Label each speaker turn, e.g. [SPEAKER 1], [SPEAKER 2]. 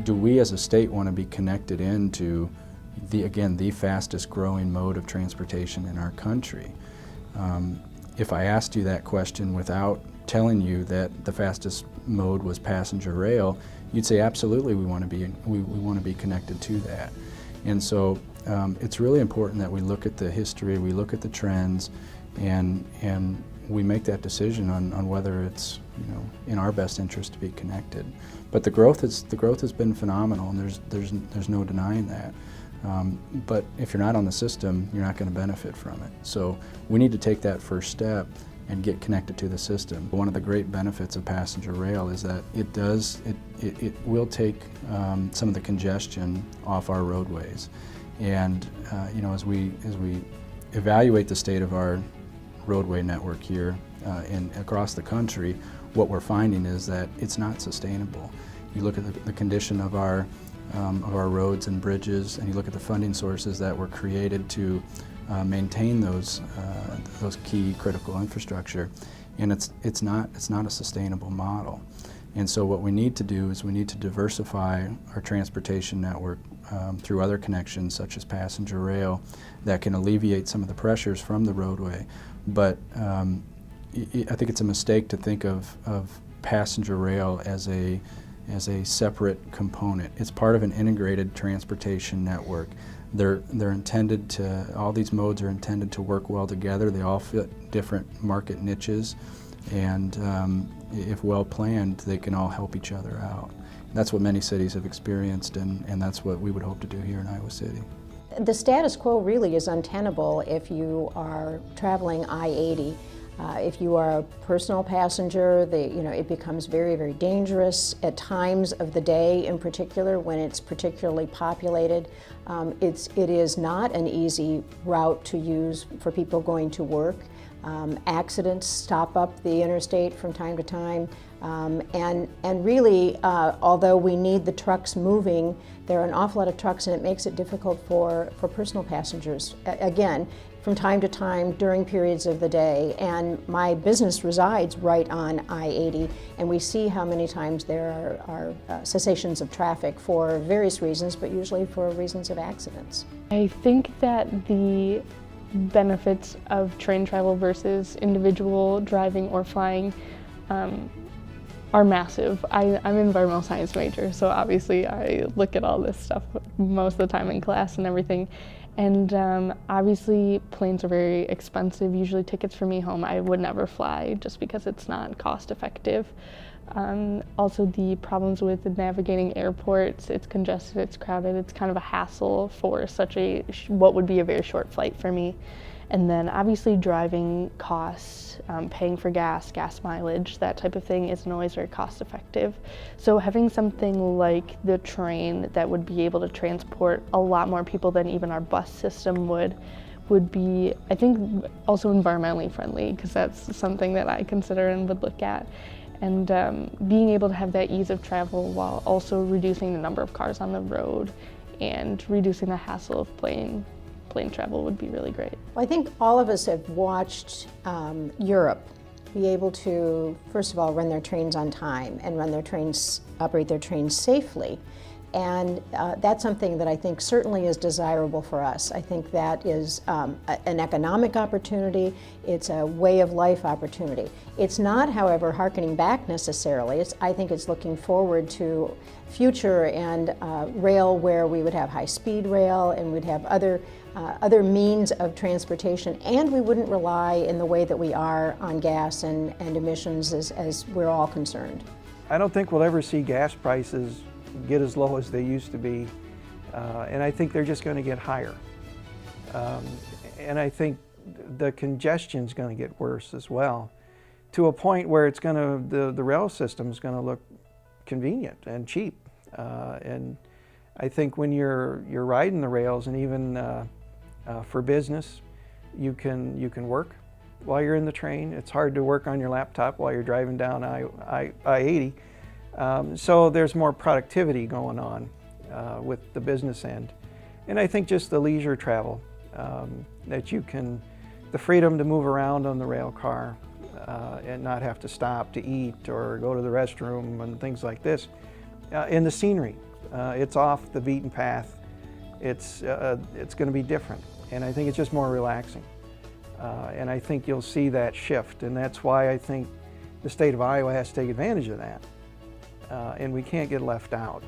[SPEAKER 1] do we as a state want to be connected into the fastest growing mode of transportation in our country? If I asked you that question without telling you that the fastest mode was passenger rail, you'd say absolutely we want to be connected to that. And so it's really important that we look at the history, we look at the trends, and we make that decision on whether it's in our best interest to be connected. But the growth has been phenomenal, and there's no denying that. But if you're not on the system, you're not going to benefit from it. So we need to take that first step and get connected to the system. One of the great benefits of passenger rail is that it will take some of the congestion off our roadways. And as we evaluate the state of our roadway network here and across the country, what we're finding is that it's not sustainable. You look at the condition of our roads and bridges, and you look at the funding sources that were created to maintain those key critical infrastructure, and it's not a sustainable model. And so what we need to do is we need to diversify our transportation network through other connections such as passenger rail that can alleviate some of the pressures from the roadway. But I think it's a mistake to think of passenger rail as a separate component. It's part of an integrated transportation network. They're intended to, all these modes are intended to work well together. They all fit different market niches, and if well planned, they can all help each other out. That's what many cities have experienced, and that's what we would hope to do here in Iowa City.
[SPEAKER 2] The status quo really is untenable if you are traveling I-80. If you are a personal passenger, it becomes very, very dangerous at times of the day, in particular when it's particularly populated. It is not an easy route to use for people going to work. Accidents stop up the interstate from time to time, and really, although we need the trucks moving, there are an awful lot of trucks, and it makes it difficult for personal passengers. Again, from time to time during periods of the day, and my business resides right on I-80, and we see how many times there are cessations of traffic for various reasons, but usually for reasons of accidents.
[SPEAKER 3] I think that the benefits of train travel versus individual driving or flying are massive. I'm an environmental science major, so obviously I look at all this stuff most of the time in class and everything. And obviously planes are very expensive. Usually tickets for me home, I would never fly just because it's not cost effective. Also the problems with navigating airports, it's congested, it's crowded, it's kind of a hassle for what would be a very short flight for me. And then obviously driving costs, paying for gas mileage, that type of thing isn't always very cost effective. So having something like the train that would be able to transport a lot more people than even our bus system would be, I think, also environmentally friendly, because that's something that I consider and would look at. And being able to have that ease of travel while also reducing the number of cars on the road and reducing the hassle of plane travel would be really great.
[SPEAKER 2] Well, I think all of us have watched Europe be able to, first of all, run their trains on time and operate their trains safely. And that's something that I think certainly is desirable for us. I think that is an economic opportunity. It's a way of life opportunity. It's not, however, hearkening back necessarily. I think it's looking forward to future and rail where we would have high-speed rail and we'd have other means of transportation, and we wouldn't rely in the way that we are on gas and emissions as we're all concerned.
[SPEAKER 4] I don't think we'll ever see gas prices get as low as they used to be, and I think they're just going to get higher. And I think the congestion's going to get worse as well, to a point where it's going to the rail system's going to look convenient and cheap. And I think when you're riding the rails, and even for business, you can work while you're in the train. It's hard to work on your laptop while you're driving down I-80. So there's more productivity going on with the business end. And I think just the leisure travel, that the freedom to move around on the rail car and not have to stop to eat or go to the restroom and things like this. And the scenery. It's off the beaten path. It's going to be different, and I think it's just more relaxing. And I think you'll see that shift, and that's why I think the state of Iowa has to take advantage of that, and we can't get left out.